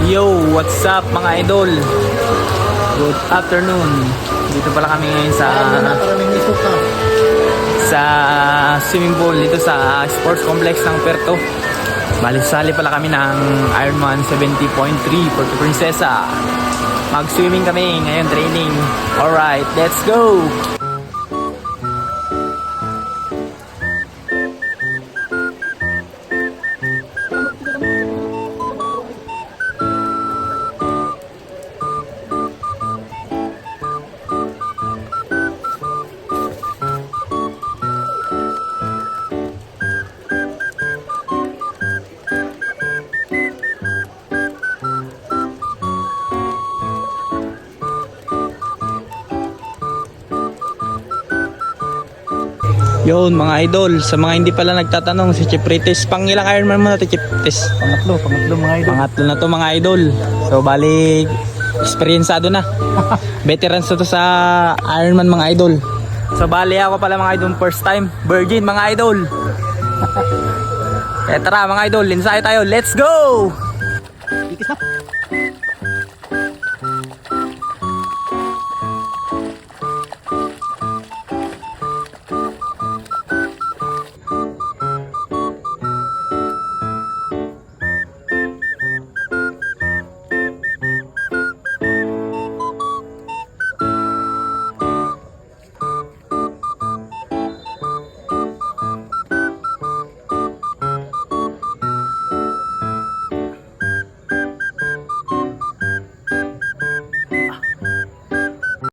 Yo, what's up mga idol? Good afternoon. Dito pala kami ngayon sa swimming pool dito sa sports complex ng Puerto. Bali-sali pala kami ng Ironman 70.3 Puerto Princesa. Mag-swimming kami ngayon, training. Alright, let's go! Yun mga idol, sa mga hindi pala nagtatanong, si Chef Rites, pang ilang Ironman mo na to, Chef Rites? Pangatlo mga idol. Pangatlo na to mga idol. So bali, eksperyensado na. Veterans na to sa Ironman mga idol. So bali ako pala mga idol, first time, virgin mga idol. Tara mga idol, ensayo tayo, let's go! Ikis na.